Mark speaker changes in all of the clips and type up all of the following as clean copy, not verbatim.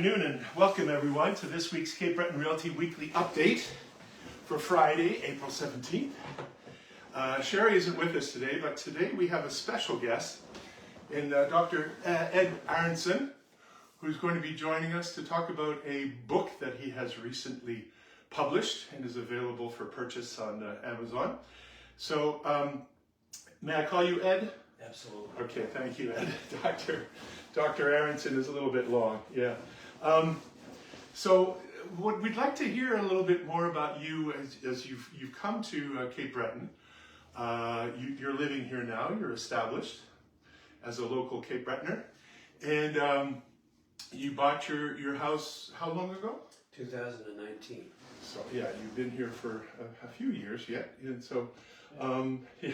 Speaker 1: afternoon and welcome everyone to this week's Cape Breton Realty Weekly Update for Friday, April 17th. Sherry isn't with us today, but today we have a special guest in Dr. Ed Arenson, who's going to be joining us to talk about a book that he has recently published and is available for purchase on Amazon. So, may I call you Ed?
Speaker 2: Absolutely.
Speaker 1: Okay, thank you, Ed. Dr. Arenson is a little bit long, yeah. So what we'd like to hear a little bit more about you as you've come to Cape Breton. You're living here now, you're established as a local Cape Bretoner. And you bought your house how long ago?
Speaker 2: 2019.
Speaker 1: So yeah, you've been here for a few years yet. And so yeah,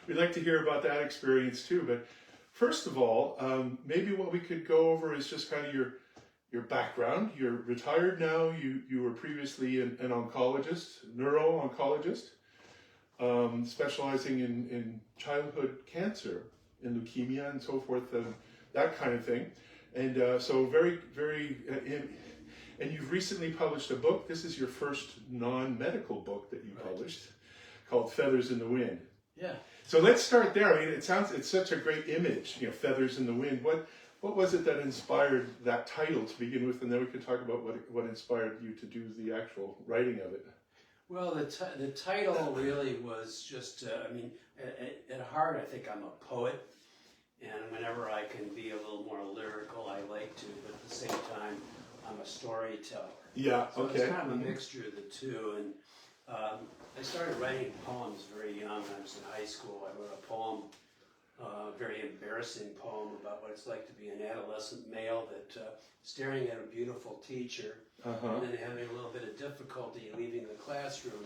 Speaker 1: we'd like to hear about that experience too. But first of all, maybe what we could go over is just kind of your background. You're retired now. You were previously an oncologist, neuro-oncologist, specializing in childhood cancer, in leukemia and so forth, that kind of thing. And so very, and you've recently published a book. This is your first non-medical book that you published, called Feathers in the Wind.
Speaker 2: Yeah.
Speaker 1: So let's start there. I mean, it's such a great image, Feathers in the Wind. What was it that inspired that title to begin with, and then we can talk about what inspired you to do the actual writing of it.
Speaker 2: Well, the title really was just, at heart, I think I'm a poet, and whenever I can be a little more lyrical, I like to, but at the same time, I'm a storyteller.
Speaker 1: Yeah,
Speaker 2: so
Speaker 1: okay.
Speaker 2: It's kind of a mixture of the two, and I started writing poems very young. When I was in high school. I wrote a poem, a very embarrassing poem about what it's like to be an adolescent male that staring at a beautiful teacher and then having a little bit of difficulty leaving the classroom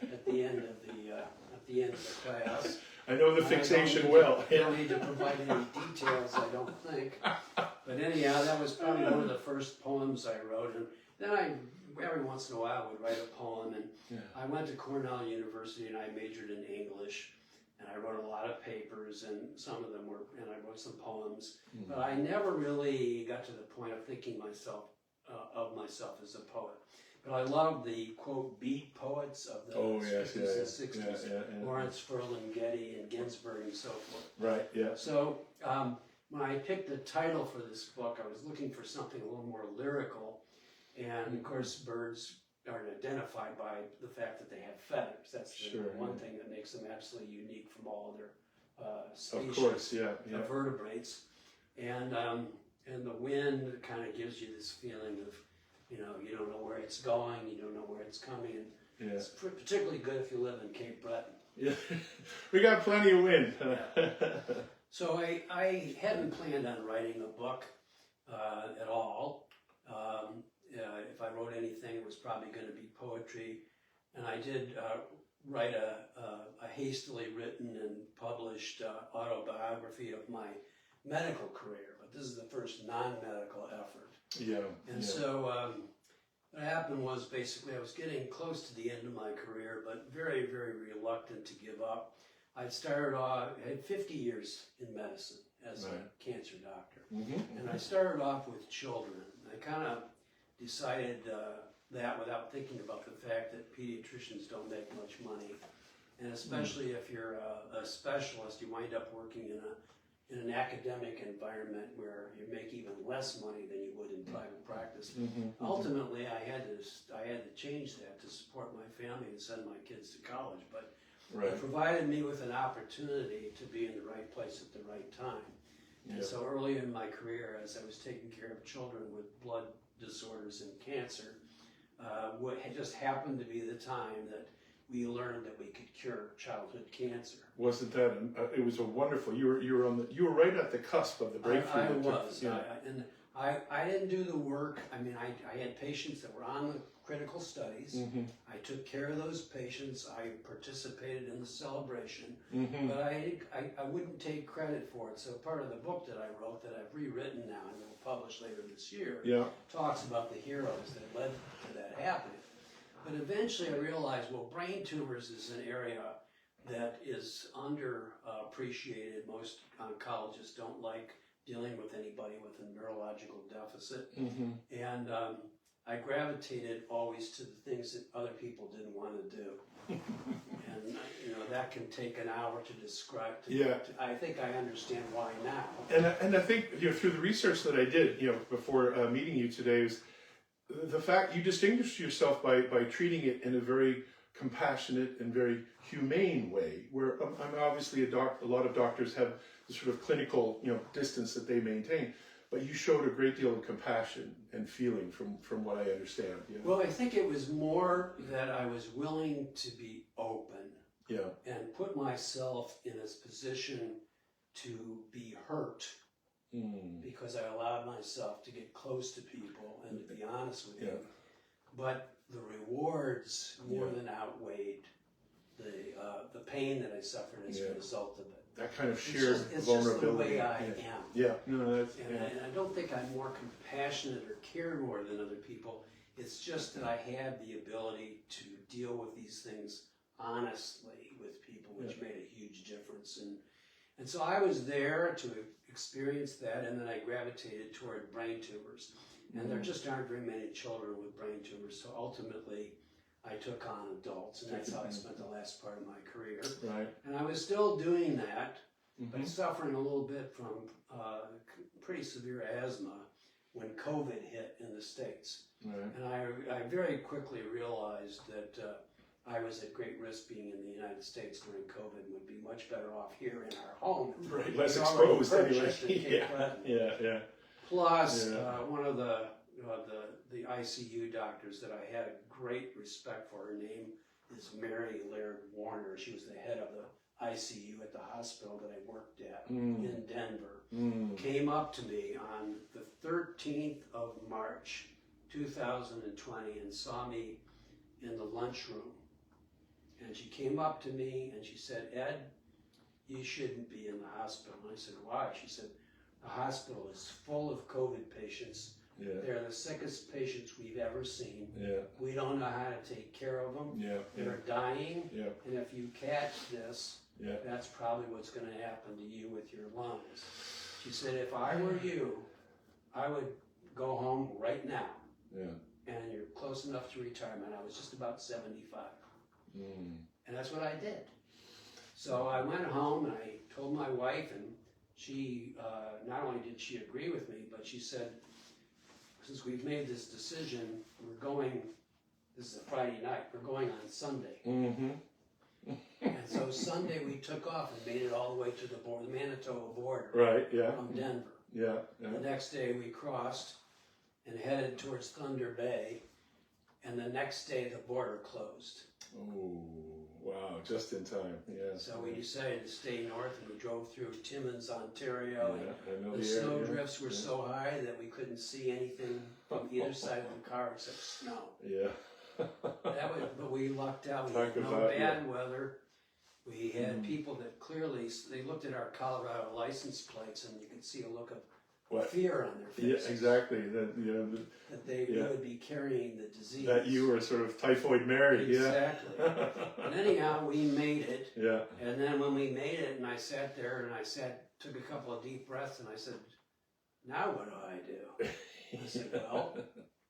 Speaker 2: at the end of the class.
Speaker 1: I know the fixation well.
Speaker 2: I don't need to provide any details, I don't think. But anyhow, that was probably one of the first poems I wrote, and then every once in a while would write a poem, and I went to Cornell University and I majored in English, and I wrote a lot of papers, and some of them were, and I wrote some poems, but I never really got to the point of thinking of myself as a poet. But I love the, quote, beat poets of the 50s and 60s, Lawrence Ferlinghetti and Ginsberg and so forth.
Speaker 1: Right, yeah.
Speaker 2: So when I picked the title for this book, I was looking for something a little more lyrical. And of course, birds are identified by the fact that they have feathers. That's the one thing that makes them absolutely unique from all other species
Speaker 1: of course,
Speaker 2: of vertebrates. And the wind kind of gives you this feeling of, you don't know where it's going, you don't know where it's coming. And it's particularly good if you live in Cape Breton. Yeah,
Speaker 1: we got plenty of wind.
Speaker 2: So I hadn't planned on writing a book at all. If I wrote anything, it was probably going to be poetry. And I did write a hastily written and published autobiography of my medical career, but this is the first non-medical effort. So what happened was basically I was getting close to the end of my career, but very, very reluctant to give up. I had 50 years in medicine as a cancer doctor. And I started off with children. I kind of decided that without thinking about the fact that pediatricians don't make much money. And especially if you're a specialist, you wind up working in an academic environment where you make even less money than you would in private practice. Ultimately, I had to change that to support my family and send my kids to college. But it provided me with an opportunity to be in the right place at the right time. And so early in my career, as I was taking care of children with blood disorders and cancer, what had just happened to be the time that we learned that we could cure childhood cancer.
Speaker 1: Wasn't that it was a wonderful? You were right at the cusp of the breakthrough.
Speaker 2: I was, and I didn't do the work. I mean, I had patients that were on the critical studies. I took care of those patients. I participated in the celebration, but I wouldn't take credit for it. So part of the book that I wrote, that I've rewritten now and will publish later this year, talks about the heroes that led to that happening. But eventually I realized, well, brain tumors is an area that is underappreciated. Most oncologists don't like dealing with anybody with a neurological deficit.
Speaker 1: Mm-hmm.
Speaker 2: And I gravitated always to the things that other people didn't want to do. And that can take an hour to describe. I think I understand why now.
Speaker 1: And I think through the research that I did before meeting you today is the fact you distinguished yourself by treating it in a very compassionate and very humane way. Where I'm obviously a lot of doctors have the sort of clinical distance that they maintain. But you showed a great deal of compassion and feeling from what I understand.
Speaker 2: Well, I think it was more that I was willing to be open and put myself in a position to be hurt because I allowed myself to get close to people and to be honest with them. But the rewards more than outweiged the pain that I suffered as a result of it.
Speaker 1: That kind of sheer
Speaker 2: it's
Speaker 1: vulnerability.
Speaker 2: Just the way I am.
Speaker 1: Yeah, no, that's.
Speaker 2: And I don't think I'm more compassionate or care more than other people. It's just that I had the ability to deal with these things honestly with people, which made a huge difference. And so I was there to experience that, and then I gravitated toward brain tumors. And there just aren't very many children with brain tumors, so ultimately I took on adults, and that's how I spent the last part of my career.
Speaker 1: Right.
Speaker 2: And I was still doing that, but suffering a little bit from pretty severe asthma when COVID hit in the States.
Speaker 1: Right.
Speaker 2: And I very quickly realized that I was at great risk being in the United States during COVID and would be much better off here in our home.
Speaker 1: Right, less exposed anyway. Yeah.
Speaker 2: Plus, one of the ICU doctors that I had a great respect for, her name is Mary Laird Warner. She was the head of the ICU at the hospital that I worked at in Denver. Came up to me on the 13th of March, 2020, and saw me in the lunchroom. And she came up to me and she said, "Ed, you shouldn't be in the hospital." And I said, "Why?" She said, "The hospital is full of COVID patients. They're the sickest patients we've ever seen. We don't know how to take care of them. They're dying. And if you catch this, that's probably what's going to happen to you with your lungs." She said, "If I were you, I would go home right now. And you're close enough to retirement." I was just about 75. And that's what I did. So I went home and I told my wife, and she, not only did she agree with me, but she said, "Since we've made this decision, we're going, this is a Friday night, we're going on Sunday." And so Sunday we took off and made it all the way to the Manitoba border from Denver. The next day we crossed and headed towards Thunder Bay, and the next day the border closed.
Speaker 1: Oh, wow, just in time,
Speaker 2: So we decided to stay north, and we drove through Timmins, Ontario.
Speaker 1: I know
Speaker 2: the snow drifts were so high that we couldn't see anything from either side of the car except snow. But we lucked out. We had no bad weather. We had people that clearly, they looked at our Colorado license plates, and you could see a look of fear on their faces.
Speaker 1: Yeah, exactly.
Speaker 2: That they would be carrying the disease.
Speaker 1: That you were sort of typhoid Mary.
Speaker 2: Exactly. And anyhow, we made it.
Speaker 1: Yeah.
Speaker 2: And then when we made it, and I sat there, and took a couple of deep breaths, and I said, "Now what do I do?" I said, "Well,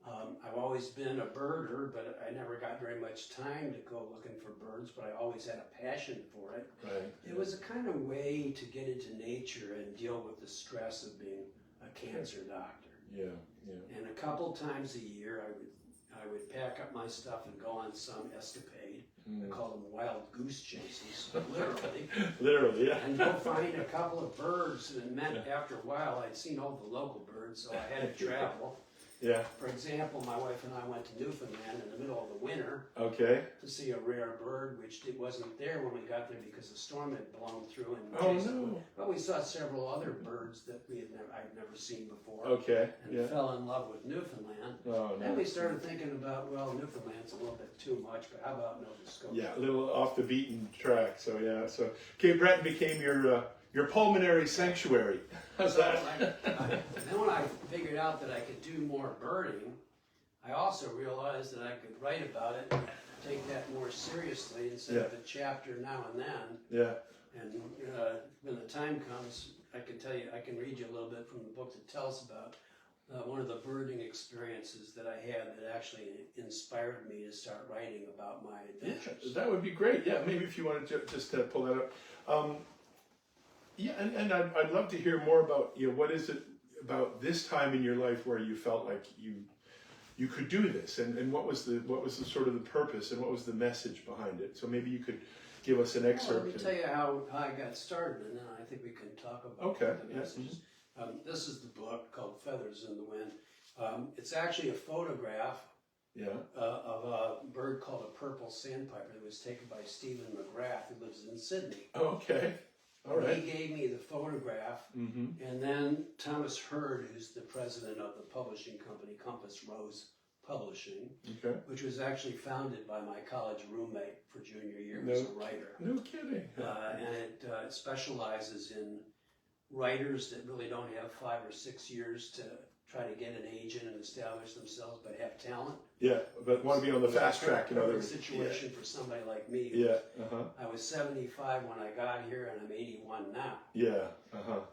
Speaker 2: I've always been a birder, but I never got very much time to go looking for birds, but I always had a passion for it." It was a kind of way to get into nature and deal with the stress of being a cancer doctor. And a couple times a year, I would pack up my stuff and go on some escapade. I call them wild goose chases, literally. And go find a couple of birds, and it meant after a while I'd seen all the local birds, so I had to travel. For example, my wife and I went to Newfoundland in the middle of the winter to see a rare bird, which wasn't there when we got there because the storm had blown through and chased them. But we saw several other birds that I'd never seen before. And fell in love with Newfoundland. Then we started thinking about, well, Newfoundland's a little bit too much, but how about Nova Scotia?
Speaker 1: A little off the beaten track. So Cape Breton became your pulmonary sanctuary. How's that?
Speaker 2: Then when I figured out that I could do more birding, I also realized that I could write about it, take that more seriously instead of a chapter now and then. And when the time comes, I I can tell you, I can read you a little bit from the book that tells about one of the birding experiences that I had that actually inspired me to start writing about my adventures.
Speaker 1: Yeah, that would be great. Yeah, maybe if you wanted to just pull that up. Yeah, and I'd love to hear more about, what is it about this time in your life where you felt like you could do this, and what was the sort of the purpose, and what was the message behind it? So maybe you could give us an excerpt.
Speaker 2: Let me tell you how I got started, and then I think we can talk about the messages. This is the book called Feathers in the Wind. It's actually a photograph of a bird called a purple sandpiper that was taken by Stephen McGrath, who lives in Sydney.
Speaker 1: Okay. All right.
Speaker 2: He gave me the photograph, and then Thomas Hurd, who's the president of the publishing company Compass Rose Publishing, which was actually founded by my college roommate for junior year as a writer.
Speaker 1: No kidding.
Speaker 2: And it specializes in writers that really don't have 5 or 6 years to try to get an agent and establish themselves, but have talent.
Speaker 1: Yeah, but want to be on the fast track. In other words,
Speaker 2: situation for somebody like me.
Speaker 1: Yeah.
Speaker 2: I was 75 when I got here, and I'm 81 now.
Speaker 1: Yeah.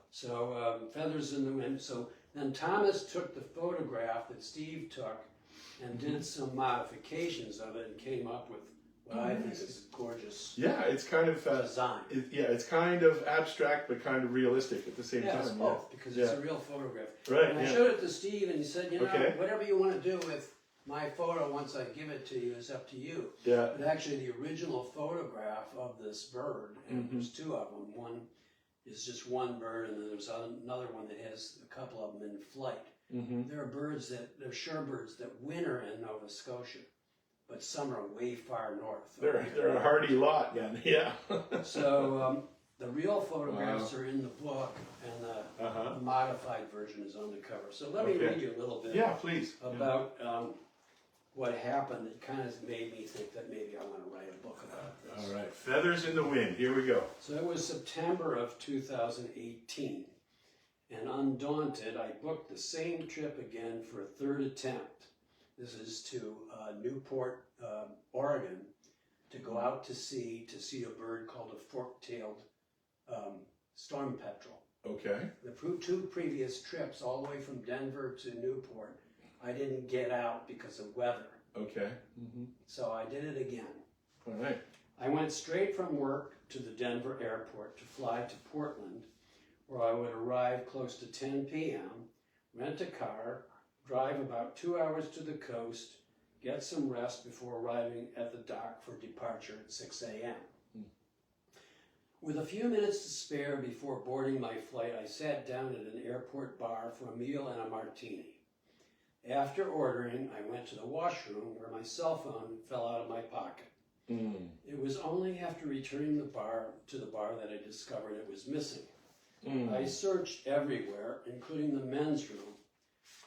Speaker 2: So Feathers in the Wind. So then Thomas took the photograph that Steve took and did some modifications of it and came up with what I think is a gorgeous
Speaker 1: it's kind of
Speaker 2: design.
Speaker 1: It's kind of abstract but kind of realistic at the same time.
Speaker 2: It's both, because it's a real photograph.
Speaker 1: Right.
Speaker 2: And I showed it to Steve, and he said, whatever you want to do with my photo once I give it to you is up to you.
Speaker 1: Yeah.
Speaker 2: But actually, the original photograph of this bird, and there's 2 of them. One is just one bird, and then there's another one that has a couple of them in flight. There are they're shorebirds that winter in Nova Scotia, but some are way far north.
Speaker 1: They're a hardy lot, then. Yeah.
Speaker 2: So the real photographs are in the book, and the modified version is on the cover. So let me read you a little bit.
Speaker 1: Yeah, please.
Speaker 2: About what happened that kind of made me think that maybe I want to write a book about this.
Speaker 1: All right, Feathers in the Wind. Here we go.
Speaker 2: So it was September of 2018. And undaunted, I booked the same trip again for a 3rd attempt. This is to Newport, Oregon, to go out to sea to see a bird called a fork-tailed storm petrel.
Speaker 1: Okay.
Speaker 2: The 2 previous trips, all the way from Denver to Newport, I didn't get out because of weather.
Speaker 1: Okay.
Speaker 2: So I did it again.
Speaker 1: All right.
Speaker 2: I went straight from work to the Denver airport to fly to Portland, where I would arrive close to 10 p.m., rent a car, drive about 2 hours to the coast, get some rest before arriving at the dock for departure at 6 a.m. With a few minutes to spare before boarding my flight, I sat down at an airport bar for a meal and a martini. After ordering, I went to the washroom where my cell phone fell out of my pocket. It was only after returning to the bar that I discovered it was missing. I searched everywhere, including the men's room,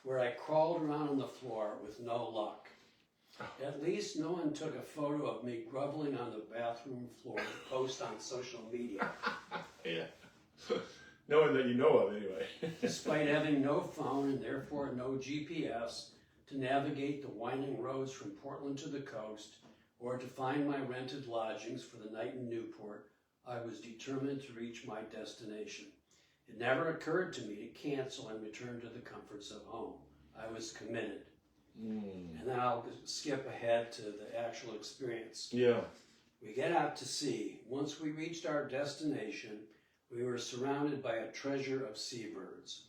Speaker 2: where I crawled around on the floor with no luck. At least no one took a photo of me groveling on the bathroom floor to post on social media.
Speaker 1: Yeah. No one that you know of, anyway.
Speaker 2: Despite having no phone and therefore no GPS to navigate the winding roads from Portland to the coast, or to find my rented lodgings for the night in Newport, I was determined to reach my destination. It never occurred to me to cancel and return to the comforts of home. I was committed. And then I'll skip ahead to the actual experience.
Speaker 1: Yeah.
Speaker 2: We get out to sea. Once we reached our destination, we were surrounded by a treasure of seabirds.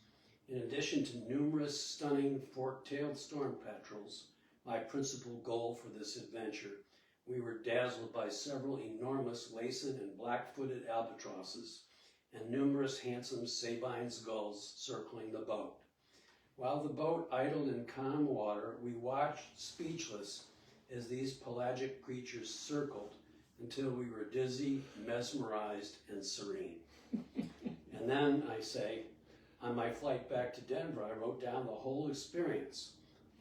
Speaker 2: In addition to numerous stunning fork-tailed storm petrels, my principal goal for this adventure, we were dazzled by several enormous laced and black-footed albatrosses and numerous handsome Sabine's gulls circling the boat. While the boat idled in calm water, we watched speechless as these pelagic creatures circled until we were dizzy, mesmerized, and serene. And then, I say, on my flight back to Denver, I wrote down the whole experience,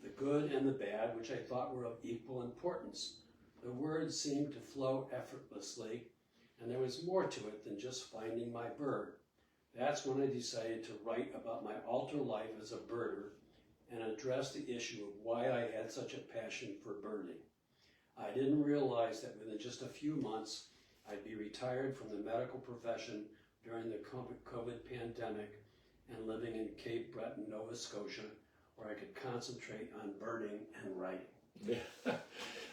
Speaker 2: the good and the bad, which I thought were of equal importance. The words seemed to flow effortlessly, and there was more to it than just finding my bird. That's when I decided to write about my alter life as a birder and address the issue of why I had such a passion for birding. I didn't realize that within just a few months, I'd be retired from the medical profession during the COVID pandemic and living in Cape Breton, Nova Scotia, where I could concentrate on birding and writing.
Speaker 1: Yeah.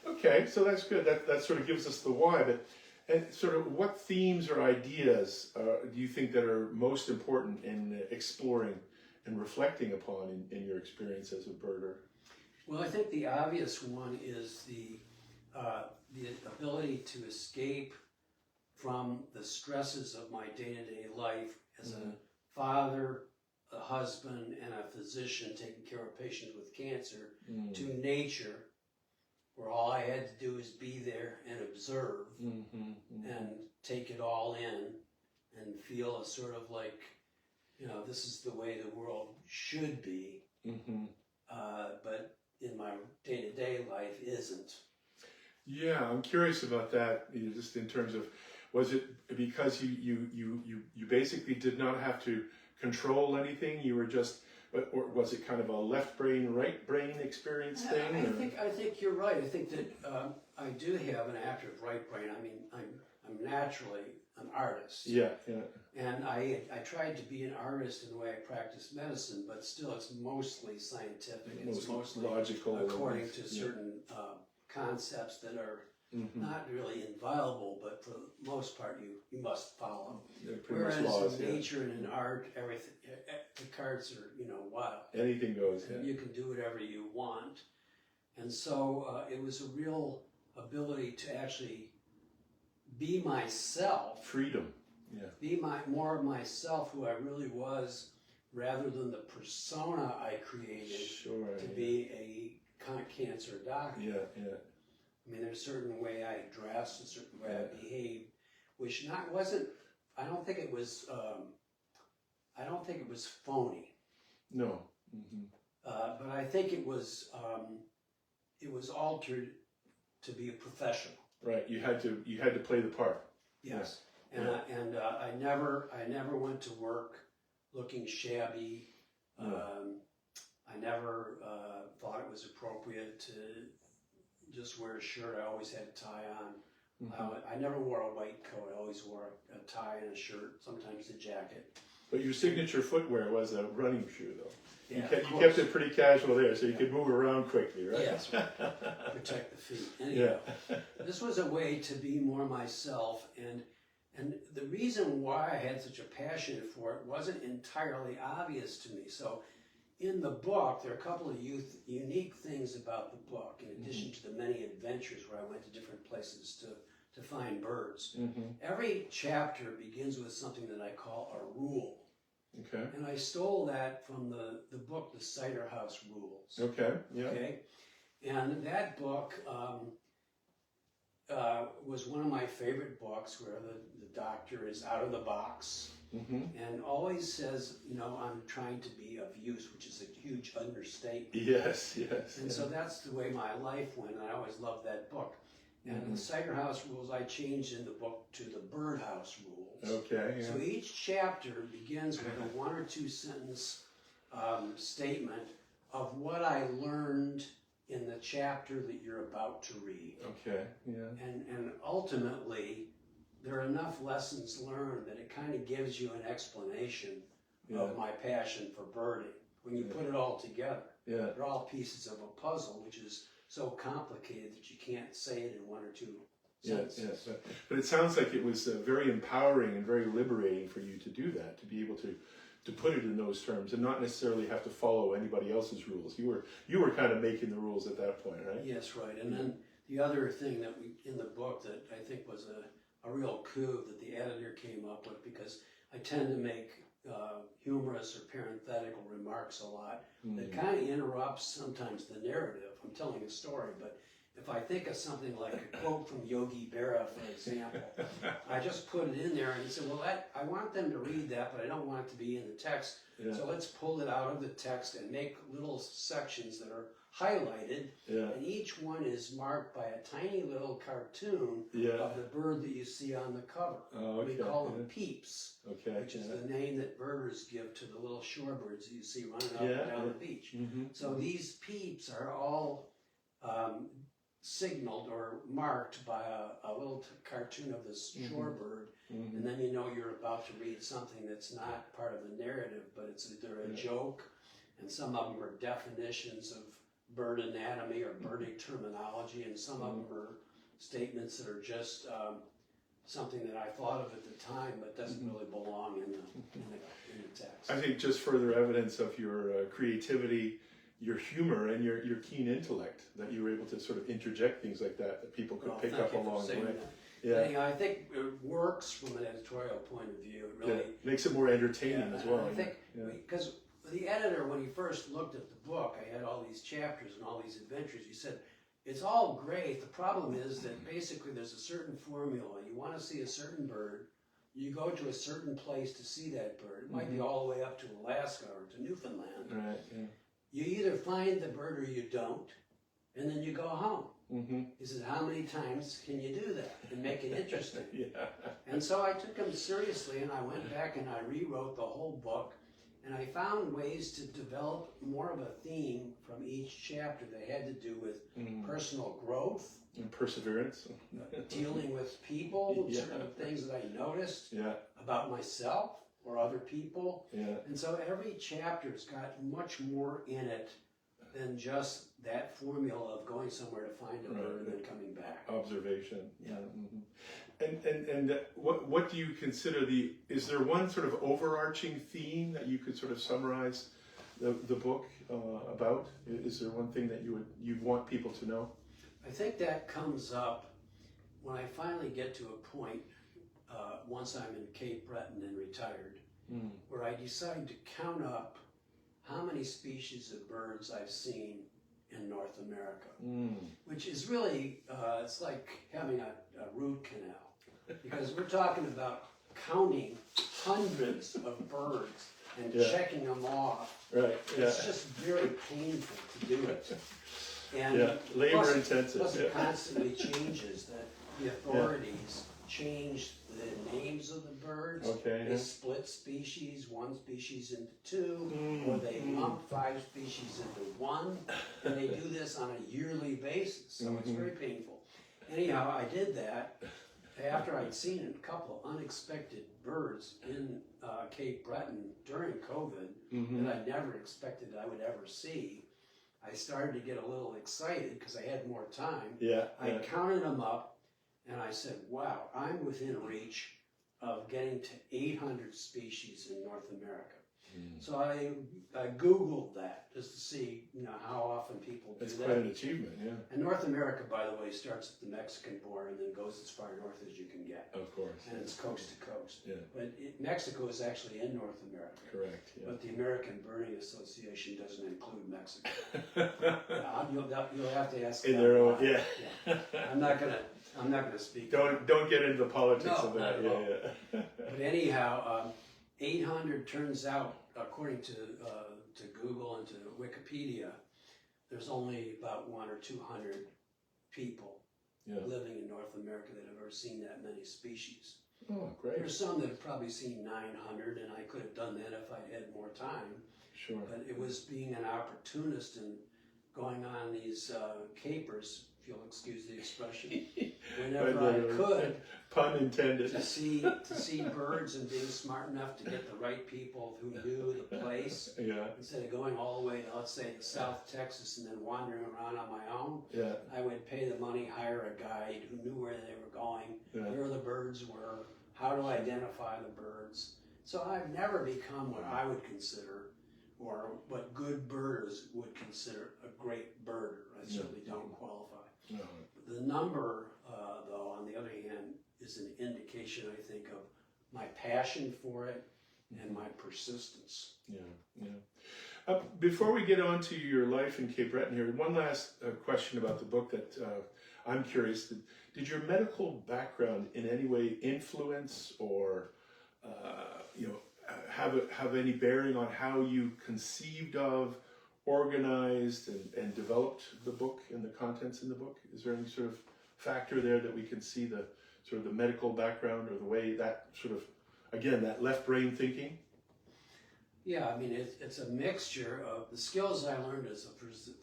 Speaker 1: Okay, so that's good. That sort of gives us the why. But and sort of what themes or ideas do you think that are most important in exploring and reflecting upon in your experience as a birder?
Speaker 2: Well, I think the obvious one is the ability to escape from the stresses of my day-to-day life as a father, a husband, and a physician taking care of patients with cancer to nature, where all I had to do is be there and observe and take it all in and feel a sort of like, this is the way the world should be, but in my day-to-day life isn't. Yeah,
Speaker 1: I'm curious about that. Just in terms of, was it because you basically did not have to control anything? You were just, or was it kind of a left brain, right brain experience thing?
Speaker 2: I think you're right. I think that I do have an active right brain. I mean, I'm naturally an artist.
Speaker 1: Yeah.
Speaker 2: And I tried to be an artist in the way I practice medicine, but still it's mostly scientific. It's mostly
Speaker 1: logical,
Speaker 2: according to certain concepts that are not really inviolable, but for the most part you must follow. Whereas laws, in nature and in art, everything, the cards are, wild.
Speaker 1: Anything goes.
Speaker 2: You can do whatever you want. And so it was a real ability to actually be myself.
Speaker 1: Freedom. Yeah.
Speaker 2: Be more of myself, who I really was, rather than the persona I created to be a cancer doctor.
Speaker 1: Yeah.
Speaker 2: I mean, there's a certain way I dressed, a certain way I behaved, which wasn't. I don't think it was phony.
Speaker 1: No.
Speaker 2: But I think it was altered to be a professional.
Speaker 1: Right. You had to play the part.
Speaker 2: Yes. Yeah. And I never went to work looking shabby. I never thought it was appropriate to just wear a shirt. I always had a tie on. I never wore a white coat. I always wore a tie and a shirt, sometimes a jacket.
Speaker 1: But your signature footwear was a running shoe, though.
Speaker 2: Yeah,
Speaker 1: you kept it pretty casual there, so you could move around quickly, right?
Speaker 2: Yes, protect the feet. Anyhow, this was a way to be more myself, and the reason why I had such a passion for it wasn't entirely obvious to me. So in the book, there are a couple of unique things about the book, in addition to the many adventures where I went to different places to find birds. Every chapter begins with something that I call a rule.
Speaker 1: Okay.
Speaker 2: And I stole that from the book, The Cider House Rules.
Speaker 1: Okay, yeah.
Speaker 2: Okay? And that book was one of my favorite books, where the doctor is out of the box and always says, I'm trying to be of use, which is a huge understatement.
Speaker 1: Yes.
Speaker 2: And so that's the way my life went. I always loved that book. And the Cider House Rules I changed in the book to the Birdhouse Rules.
Speaker 1: Okay. Yeah.
Speaker 2: So each chapter begins with a 1 or 2 sentence statement of what I learned in the chapter that you're about to read.
Speaker 1: Okay. Yeah.
Speaker 2: And ultimately, there are enough lessons learned that it kind of gives you an explanation of my passion for birding. When you put it all together, they're all pieces of a puzzle, which is so complicated that you can't say it in 1 or 2 sentences.
Speaker 1: Yes. But it sounds like it was very empowering and very liberating for you to do that, to be able to put it in those terms and not necessarily have to follow anybody else's rules. You were kind of making the rules at that point, right?
Speaker 2: Yes, right. And then the other thing that in the book that I think was a real coup that the editor came up with, because I tend to make humorous or parenthetical remarks a lot that kind of interrupts sometimes the narrative. I'm telling a story, but if I think of something like a quote from Yogi Berra, for example, I just put it in there and say, well, I want them to read that, but I don't want it to be in the text. So let's pull it out of the text and make little sections that are highlighted, and each one is marked by a tiny little cartoon of the bird that you see on the cover. We call them peeps, which is the name that birders give to the little shorebirds that you see running up and down the beach. So these peeps are all signaled or marked by a little cartoon of this shorebird and then you know you're about to read something that's not part of the narrative, but it's either a joke, and some of them are definitions of bird anatomy or birding terminology, and some of them are statements that are just something that I thought of at the time, but doesn't really belong in the text.
Speaker 1: I think just further evidence of your creativity, your humor, and your keen intellect, that you were able to sort of interject things like that people could pick up along the way.
Speaker 2: Yeah. Anyhow, I think it works from an editorial point of view. It really
Speaker 1: makes it more entertaining as well.
Speaker 2: I think because the editor, when he first looked at the book, I had all these chapters and all these adventures. He said, "It's all great. The problem is that basically there's a certain formula. You want to see a certain bird, you go to a certain place to see that bird. It might be all the way up to Alaska or to Newfoundland.
Speaker 1: Right. Yeah.
Speaker 2: You either find the bird or you don't, and then you go home." He said, "How many times can you do that and make it interesting?" And so I took him seriously, and I went back and I rewrote the whole book, and I found ways to develop more of a theme from each chapter that had to do with personal growth
Speaker 1: and perseverance,
Speaker 2: dealing with people, certain things that I noticed about myself or other people. And so every chapter's got much more in it than just that formula of going somewhere to find a bird and then coming back.
Speaker 1: Observation. And what do you consider is there one sort of overarching theme that you could sort of summarize the book about? Is there one thing that you'd want people to know?
Speaker 2: I think that comes up when I finally get to a point, once I'm in Cape Breton and retired, where I decide to count up how many species of birds I've seen in North America, which is really, it's like having a root canal, because we're talking about counting hundreds of birds and checking them off. It's just very painful to do it. And
Speaker 1: labor intensive.
Speaker 2: Plus it constantly changes. That the authorities change the names of the birds. They split species, one species into two, or they lump 5 species into one, and they do this on a yearly basis. So it's very painful. Anyhow, I did that after I'd seen a couple of unexpected birds in Cape Breton during COVID that I never expected I would ever see. I started to get a little excited because I had more time. I counted them up, and I said, wow, I'm within reach of getting to 800 species in North America. So I Googled that just to see how often people do that.
Speaker 1: That's quite an achievement,
Speaker 2: And North America, by the way, starts at the Mexican border and then goes as far north as you can get.
Speaker 1: Of course.
Speaker 2: And it's coast to coast. But Mexico is actually in North America.
Speaker 1: Correct.
Speaker 2: But the American Birding Association doesn't include Mexico. You'll have to ask
Speaker 1: in their own,
Speaker 2: I'm not gonna speak.
Speaker 1: Don't get into the politics of that.
Speaker 2: But anyhow, 800 turns out, according to Google and to Wikipedia, there's only about 100 or 200 people living in North America that have ever seen that many species.
Speaker 1: Oh, great.
Speaker 2: There's some that have probably seen 900, and I could have done that if I had more time.
Speaker 1: Sure.
Speaker 2: But it was being an opportunist and going on these capers, if you'll excuse the expression, whenever I could.
Speaker 1: Pun intended.
Speaker 2: To see birds and being smart enough to get the right people who knew the place. Instead of going all the way to, let's say, South Texas and then wandering around on my own, I would pay the money, hire a guide who knew where they were going, where the birds were, how to identify the birds. So I've never become what I would consider, or what good birders would consider, a great birder. I certainly don't qualify. The number, though, on the other hand, is an indication, I think, of my passion for it and my persistence.
Speaker 1: Before we get on to your life in Cape Breton here, one last question about the book that I'm curious. Did your medical background in any way influence or have any bearing on how you conceived of, organized, and developed the book and the contents in the book? Is there any sort of factor there that we can see the sort of the medical background or the way that sort of, again, that left brain thinking?
Speaker 2: Yeah, I mean, it's a mixture of the skills I learned as a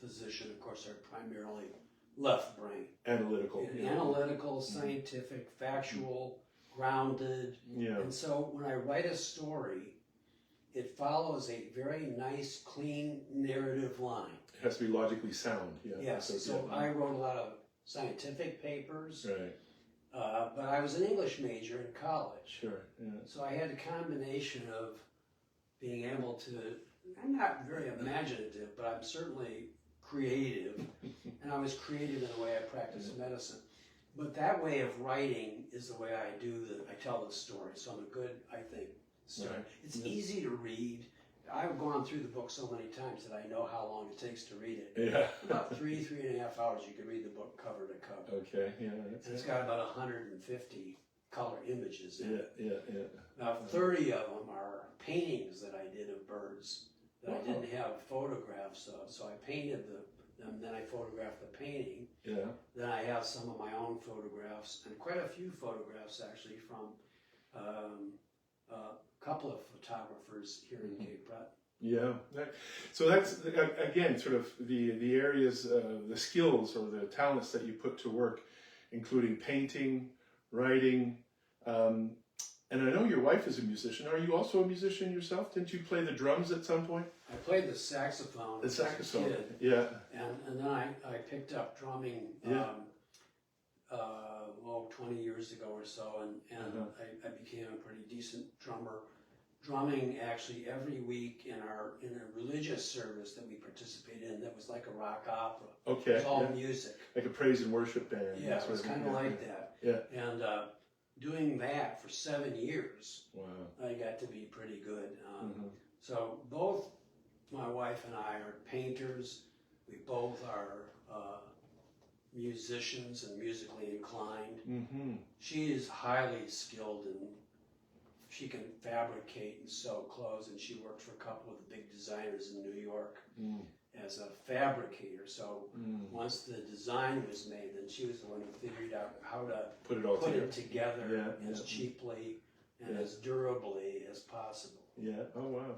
Speaker 2: physician, of course, are primarily left brain.
Speaker 1: Analytical.
Speaker 2: Analytical, scientific, factual, grounded.
Speaker 1: Yeah.
Speaker 2: And so when I write a story, it follows a very nice, clean narrative line.
Speaker 1: It has to be logically sound. Yeah.
Speaker 2: Yes. So I wrote a lot of scientific papers.
Speaker 1: Right.
Speaker 2: But I was an English major in college.
Speaker 1: Sure. Yeah.
Speaker 2: So I had a combination of being able to, I'm not very imaginative, but I'm certainly creative. And I was creative in the way I practiced medicine. But that way of writing is the way I tell the story. So I'm a good, I think, story.
Speaker 1: Right.
Speaker 2: It's easy to read. I've gone through the book so many times that I know how long it takes to read it.
Speaker 1: Yeah.
Speaker 2: About 3.5 hours you can read the book cover to cover.
Speaker 1: Okay. Yeah.
Speaker 2: And it's got about 150 color images in it.
Speaker 1: Yeah.
Speaker 2: Now 30 of them are paintings that I did of birds that I didn't have photographs of. So I painted them, then I photographed the painting.
Speaker 1: Yeah.
Speaker 2: Then I have some of my own photographs, and quite a few photographs actually from a couple of photographers here in Cape Breton.
Speaker 1: Yeah. So that's, again, sort of the areas, the skills or the talents that you put to work, including painting, writing, and I know your wife is a musician. Are you also a musician yourself? Didn't you play the drums at some point?
Speaker 2: I played the saxophone
Speaker 1: The saxophone,
Speaker 2: as a kid,
Speaker 1: yeah.
Speaker 2: and then I picked up drumming 20 years ago or so, and I became a pretty decent drummer. Drumming actually every week in a religious service that we participated in that was like a rock opera.
Speaker 1: Okay.
Speaker 2: It was all music.
Speaker 1: Like a praise and worship band.
Speaker 2: Yeah, it was kind of like that.
Speaker 1: Yeah.
Speaker 2: And doing that for 7 years,
Speaker 1: wow.
Speaker 2: I got to be pretty good. So both my wife and I are painters. We both are musicians and musically inclined. She is highly skilled and she can fabricate and sew clothes, and she worked for a couple of the big designers in New York as a fabricator. So once the design was made, then she was the one who figured out how to put it together as cheaply and as durably as possible.
Speaker 1: Yeah. Oh wow.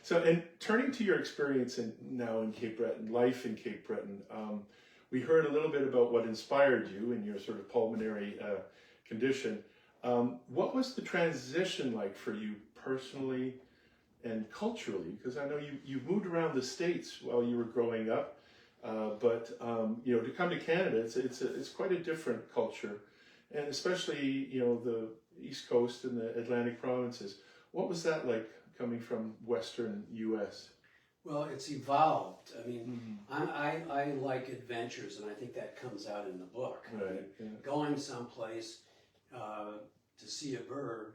Speaker 1: So, and turning to your experience now in Cape Breton, life in Cape Breton, we heard a little bit about what inspired you in your sort of pulmonary condition. What was the transition like for you personally and culturally? Because I know you moved around the States while you were growing up, but you know, to come to Canada, it's quite a different culture, and especially the East Coast and the Atlantic provinces. What was that like coming from Western U.S.?
Speaker 2: Well, it's evolved. I mean, I like adventures, and I think that comes out in the book.
Speaker 1: Right.
Speaker 2: I mean, going someplace to see a bird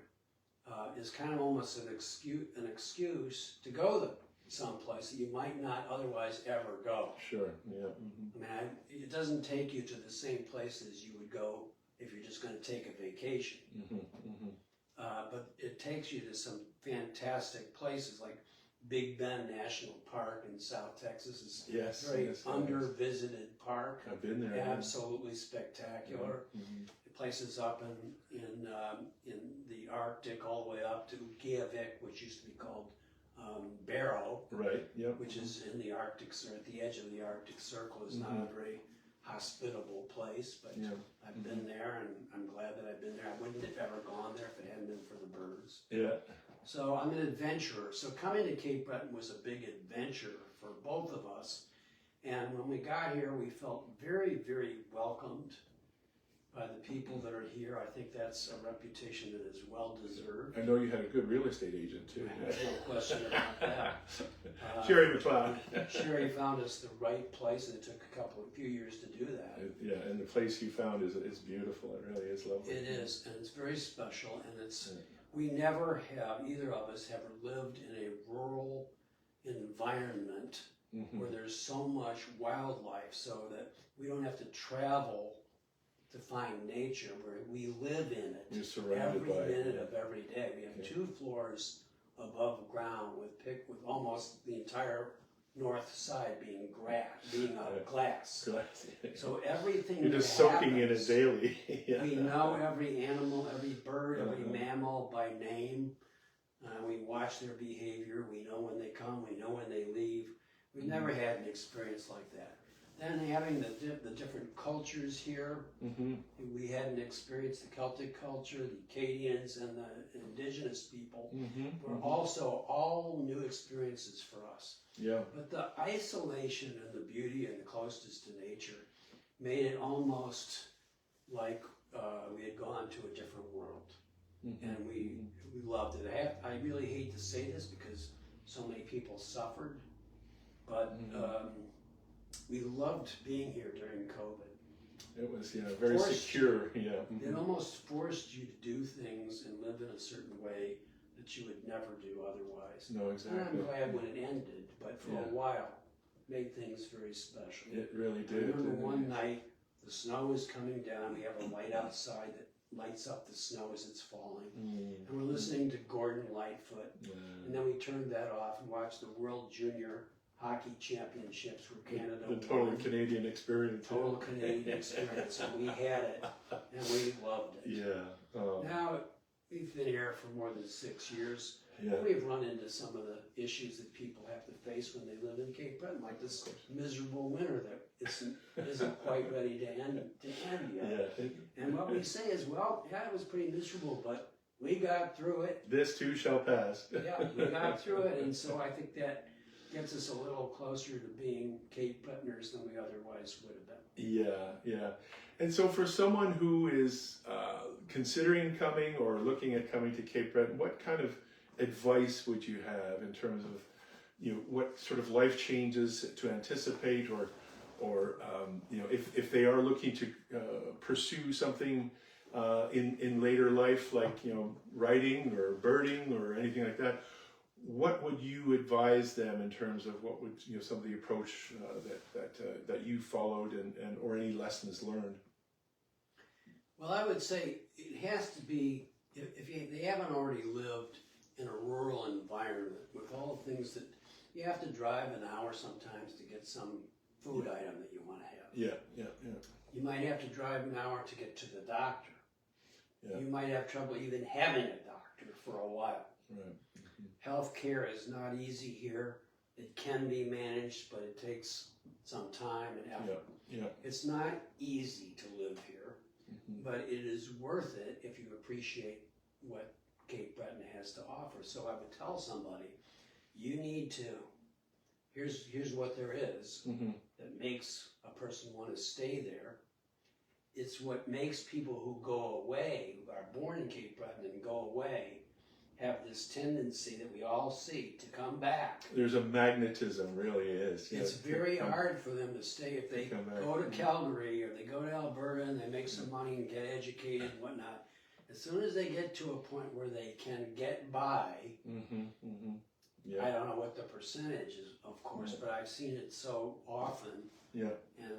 Speaker 2: is kind of almost an excuse to go someplace that you might not otherwise ever go.
Speaker 1: Sure. Yeah.
Speaker 2: I mean, it doesn't take you to the same places you would go if you're just going to take a vacation. But it takes you to some fantastic places like Big Bend National Park in South Texas. It's a very under-visited park.
Speaker 1: I've been there.
Speaker 2: Absolutely spectacular. Places up in the Arctic, all the way up to Reykjavik, which used to be called Barrow.
Speaker 1: Right. Yeah.
Speaker 2: Which is in the Arctic, or at the edge of the Arctic Circle. Is not a very hospitable place, but I've been there, and I'm glad that I've been there. I wouldn't have ever gone there if it hadn't been for the birds. Yeah. So I'm an adventurer. So coming to Cape Breton was a big adventure for both of us. And when we got here, we felt very, very welcomed by the people that are here. I think that's a reputation that is well deserved.
Speaker 1: I know you had a good real estate agent too.
Speaker 2: There's no question about that.
Speaker 1: Sherry McLeod.
Speaker 2: Sherry found us the right place, and it took a few years to do that.
Speaker 1: Yeah, and the place you found is beautiful. It really is lovely.
Speaker 2: It is, and it's very special, and it's. We never have, either of us, ever lived in a rural environment where there's so much wildlife, so that we don't have to travel to find nature, where we live in it.
Speaker 1: You're surrounded
Speaker 2: every
Speaker 1: by it.
Speaker 2: minute of every day. We have 2 floors above ground with almost the entire north side being glass. So everything
Speaker 1: you're just
Speaker 2: that
Speaker 1: soaking in it daily.
Speaker 2: We know every animal, every bird, every mammal by name. We watch their behavior. We know when they come. We know when they leave. We've never had an experience like that. then having the different cultures here.
Speaker 1: Mm-hmm.
Speaker 2: We hadn't experienced the Celtic culture, the Acadians, and the indigenous people were also all new experiences for us.
Speaker 1: Yeah.
Speaker 2: But the isolation and the beauty and the closeness to nature made it almost like we had gone to a different world. And we loved it. I really hate to say this because so many people suffered, but we loved being here during COVID.
Speaker 1: It was, very secure. Yeah.
Speaker 2: It almost forced you to do things and live in a certain way that you would never do otherwise.
Speaker 1: No, exactly.
Speaker 2: And I'm glad when it ended, but for a while, made things very special.
Speaker 1: It really did.
Speaker 2: I remember one night, the snow was coming down. We have a light outside that lights up the snow as it's falling. And we're listening to Gordon Lightfoot. And then we turned that off and watched the World Junior Hockey Championships where Canada
Speaker 1: The total Canadian experience.
Speaker 2: Total Canadian experience. And we had it. And we loved it.
Speaker 1: Yeah.
Speaker 2: Now, we've been here for more than 6 years.
Speaker 1: Yeah.
Speaker 2: We've run into some of the issues that people have to face when they live in Cape Breton, like this miserable winter that isn't quite ready to end yet.
Speaker 1: Yeah.
Speaker 2: And what we say is, well, yeah, it was pretty miserable, but we got through it.
Speaker 1: This too shall pass.
Speaker 2: Yeah, we got through it, and so I think that gets us a little closer to being Cape Bretoners than we otherwise would have been.
Speaker 1: Yeah. And so for someone who is considering coming or looking at coming to Cape Breton, what kind of advice would you have in terms of, what sort of life changes to anticipate, or if they are looking to pursue something in later life, like writing or birding or anything like that? What would you advise them in terms of what would some of the approach that you followed and or any lessons learned?
Speaker 2: Well, I would say it has to be, if they haven't already lived in a rural environment with all the things that you have to drive an hour sometimes to get some food item that you want to have.
Speaker 1: Yeah.
Speaker 2: You might have to drive an hour to get to the doctor.
Speaker 1: Yeah.
Speaker 2: You might have trouble even having a doctor for a while.
Speaker 1: Right.
Speaker 2: Healthcare is not easy here. It can be managed, but it takes some time and effort.
Speaker 1: Yeah.
Speaker 2: It's not easy to live here, but it is worth it if you appreciate what Cape Breton has to offer. So I would tell somebody, you need to, here's what there is that makes a person want to stay there. It's what makes people who go away, who are born in Cape Breton and go away, have this tendency that we all see to come back.
Speaker 1: There's a magnetism, really is.
Speaker 2: It's very hard for them to stay if they go to Calgary or they go to Alberta and they make some money and get educated and whatnot. As soon as they get to a point where they can get by, I don't know what the percentage is, of course, but I've seen it so often. Yeah. And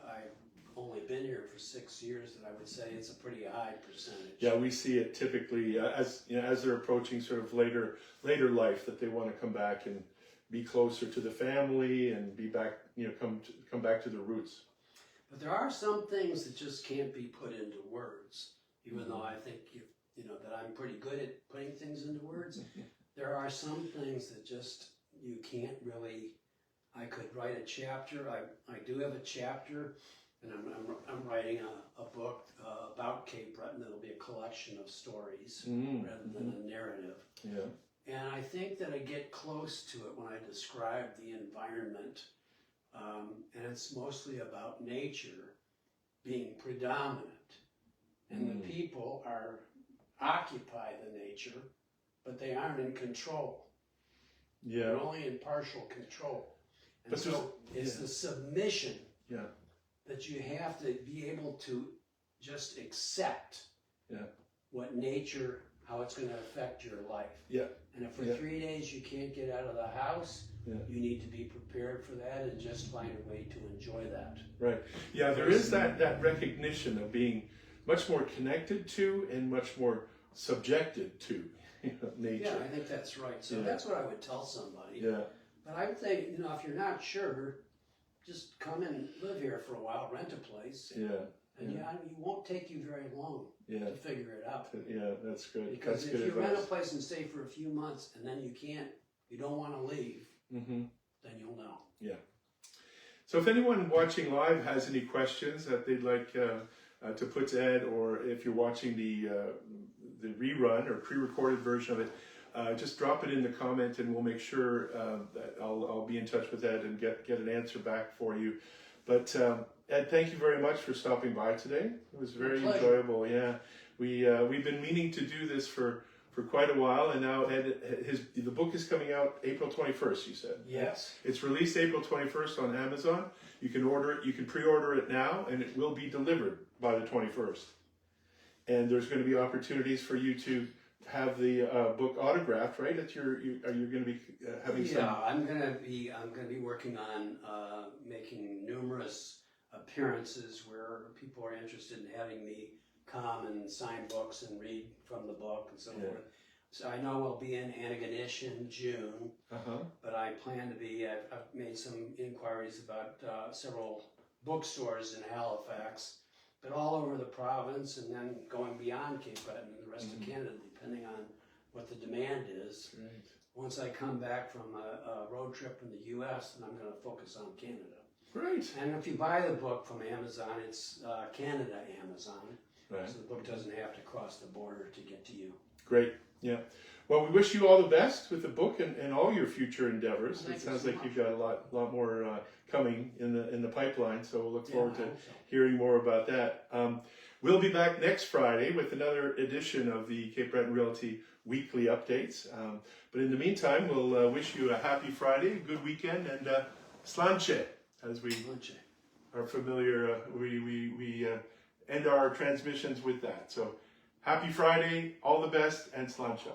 Speaker 2: I've only been here for 6 years that I would say it's a pretty high percentage.
Speaker 1: Yeah, we see it typically as they're approaching sort of later life, that they want to come back and be closer to the family and be back, come back to the roots.
Speaker 2: But there are some things that just can't be put into words. Even though I think that I'm pretty good at putting things into words, there are some things that just you can't really. I could write a chapter. I do have a chapter, and I'm writing a book about Cape Breton. That'll be a collection of stories rather than a narrative. Yeah. And I think that I get close to it when I describe the environment, and it's mostly about nature being predominant. And the people occupy the nature, but they aren't in control. Yeah. They're only in partial control. And but so it's the submission that you have to be able to just accept what nature, how it's going to affect your life. Yeah. And if for 3 days you can't get out of the house, you need to be prepared for that and just find a way to enjoy that. Right.
Speaker 1: Yeah, there is that recognition of being much more connected to and much more subjected to nature.
Speaker 2: Yeah, I think that's right. So that's what I would tell somebody. Yeah. But I would say, if you're not sure, just come and live here for a while, rent a place. Yeah. And it won't take you very long to figure it out.
Speaker 1: Yeah, that's good.
Speaker 2: Because
Speaker 1: that's
Speaker 2: if
Speaker 1: good
Speaker 2: you
Speaker 1: advice.
Speaker 2: rent a place and stay for a few months and then you don't want to leave, then you'll know.
Speaker 1: Yeah. So if anyone watching live has any questions that they'd like to put to Ed, or if you're watching the rerun or pre-recorded version of it, just drop it in the comment, and we'll make sure that I'll be in touch with Ed and get an answer back for you. But Ed, thank you very much for stopping by today. It was very enjoyable. Yeah, we've been meaning to do this for quite a while, and now Ed, the book is coming out April 21st. You said
Speaker 2: Yes.
Speaker 1: It's released April 21st on Amazon. You can order it. You can pre-order it now, and it will be delivered by the 21st. And there's going to be opportunities for you to have the book autographed, right? Are you going to be having some?
Speaker 2: Yeah, I'm gonna be working on making numerous appearances where people are interested in having me come and sign books and read from the book and so forth. So I know I'll be in Antigonish in June, but I plan to be. I've made some inquiries about several bookstores in Halifax, but all over the province, and then going beyond Cape Breton and the rest of Canada, depending on what the demand is.
Speaker 1: Right.
Speaker 2: Once I come back from a road trip in the U.S., then I'm going to focus on Canada.
Speaker 1: Great.
Speaker 2: And if you buy the book from Amazon, it's Canada Amazon,
Speaker 1: Right.
Speaker 2: so the book doesn't have to cross the border to get to you.
Speaker 1: Great. Yeah. Well, we wish you all the best with the book and all your future endeavors.
Speaker 2: Well,
Speaker 1: It sounds like you've got a lot more coming in the pipeline. So we'll look forward to
Speaker 2: I hope so.
Speaker 1: hearing more about that. We'll be back next Friday with another edition of the Cape Breton Realty Weekly Updates. But in the meantime, we'll wish you a happy Friday, a good weekend, and slanche, as we are familiar. We end our transmissions with that. So happy Friday, all the best, and slancha.